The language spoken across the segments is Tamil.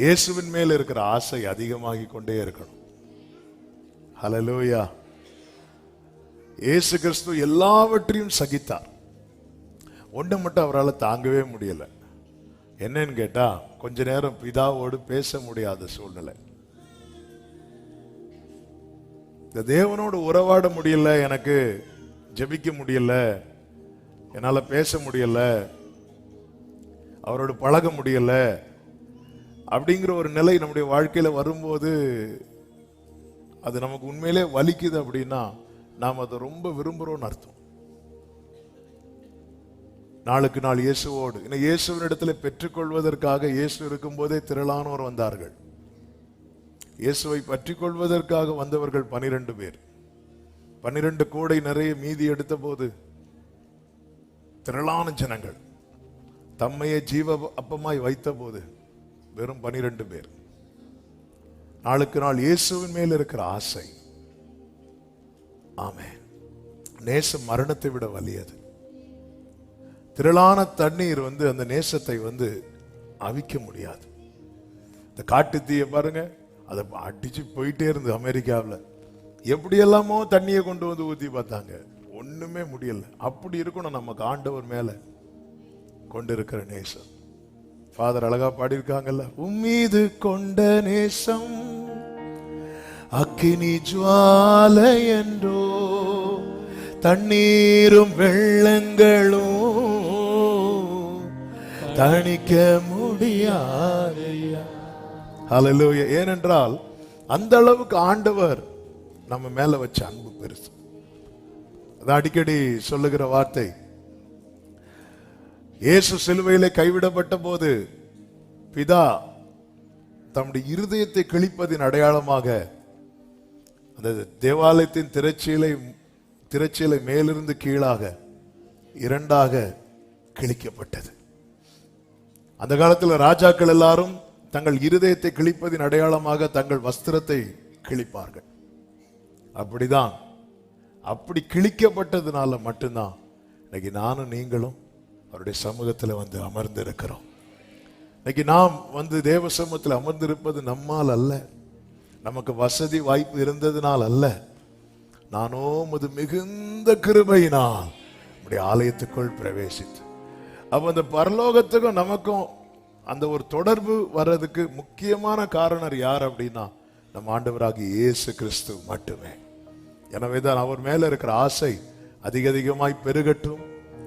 இயேசுவின் மேல் இருக்கிற ஆசை அதிகமாகி கொண்டே இருக்கணும். ஹல்லேலூயா. இயேசு கிறிஸ்து எல்லாவற்றையும் சகித்தார். ஒன்று மட்டும் அவரால் தாங்கவே முடியல. என்னன்னு கேட்டா, கொஞ்ச நேரம் பிதாவோடு பேச முடியாத சூழ்நிலை. இந்த தேவனோடு உறவாட முடியல, எனக்கு ஜெபிக்க முடியல, என்னால பேச முடியல, அவரோடு பழக முடியல அப்படிங்கிற ஒரு நிலை நம்முடைய வாழ்க்கையில வரும்போது அது நமக்கு உண்மையிலே வலிக்குது அப்படின்னா நாம் அதை ரொம்ப விரும்புகிறோம்னு அர்த்தம். நாளுக்கு நாள் இயேசுவோடு, இன்னும் இயேசுவின் இடத்துல பெற்றுக்கொள்வதற்காக இயேசு இருக்கும் போதே திரளானோர் வந்தார்கள். இயேசுவை பற்றி கொள்வதற்காக வந்தவர்கள் 12 பேர். 12 கூடை நிறைய மீதி எடுத்த போது திரளான ஜனங்கள் தம்மையே ஜீவ அப்பமாய் வைத்த போது வெறும் 12 பேர். நாளுக்கு நாள் இயேசுவின் மேல் இருக்கிற ஆசை, ஆமென், நேசம் மரணத்தை விட வலியது. திரளான தண்ணீர் அந்த நேசத்தை அவிக்க முடியாது. இந்த காட்டு தீய பாருங்க, அதை அடிச்சு போயிட்டே இருந்து அமெரிக்காவில் எப்படியெல்லாமோ தண்ணியை கொண்டு ஊற்றி பார்த்தாங்க, ஒண்ணுமே முடியல. அப்படி இருக்கணும் நமக்கு ஆண்டவர் மேல கொண்டு இருக்கிற நேசம். ஃபாதர் அழகா பாடியிருக்காங்கல்ல, உம்மீது கொண்ட நேசம் அக்கினி ஜுவாலை என்றோ, தண்ணீரும் வெள்ளங்களும் தணிக்க முடியாதையா. ஹல்லேலூயா. ஏனென்றால் அந்த அளவுக்கு ஆண்டவர் நம்ம மேல வச்ச அன்பு பெருசு. அது அடிக்கடி சொல்லுகிற வார்த்தை. இயேசு சிலுவையிலே கைவிடப்பட்ட போது பிதா தம்முடைய இருதயத்தை கிழிப்பதின் அடையாளமாக அந்த தேவாலயத்தின் திரைச்சீலை மேலிருந்து கீழாக 2ஆக கிழிக்கப்பட்டது. அந்த காலத்தில் ராஜாக்கள் எல்லாரும் தங்கள் இருதயத்தை கிழிப்பதின் அடையாளமாக தங்கள் வஸ்திரத்தை கிழிப்பார்கள். அப்படிதான், அப்படி கிழிக்கப்பட்டதுனால மட்டும்தான் இன்னைக்கு நானும் நீங்களும் அவருடைய சமூகத்தில் அமர்ந்து இருக்கிறோம். இன்னைக்கு நாம் தேவ சமூகத்தில் அமர்ந்திருப்பது நம்மால் அல்ல, நமக்கு வசதி வாய்ப்பு இருந்ததுனால் அல்ல, நானோ அது மிகுந்த கிருபையினால் நம்முடைய ஆலயத்துக்குள் பிரவேசித்து. அப்ப அந்த பரலோகத்துக்கும் நமக்கும் அந்த ஒரு தொடர்பு வர்றதுக்கு முக்கியமான காரணர் யார் அப்படின்னா நம் ஆண்டவராகிய இயேசு கிறிஸ்து மட்டுமே. எனவேதான் அவர் மேல இருக்கிற ஆசை அதிகமாய் பெருகட்டும்.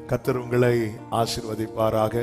கர்த்தர் உங்களை ஆசீர்வதிப்பாராக.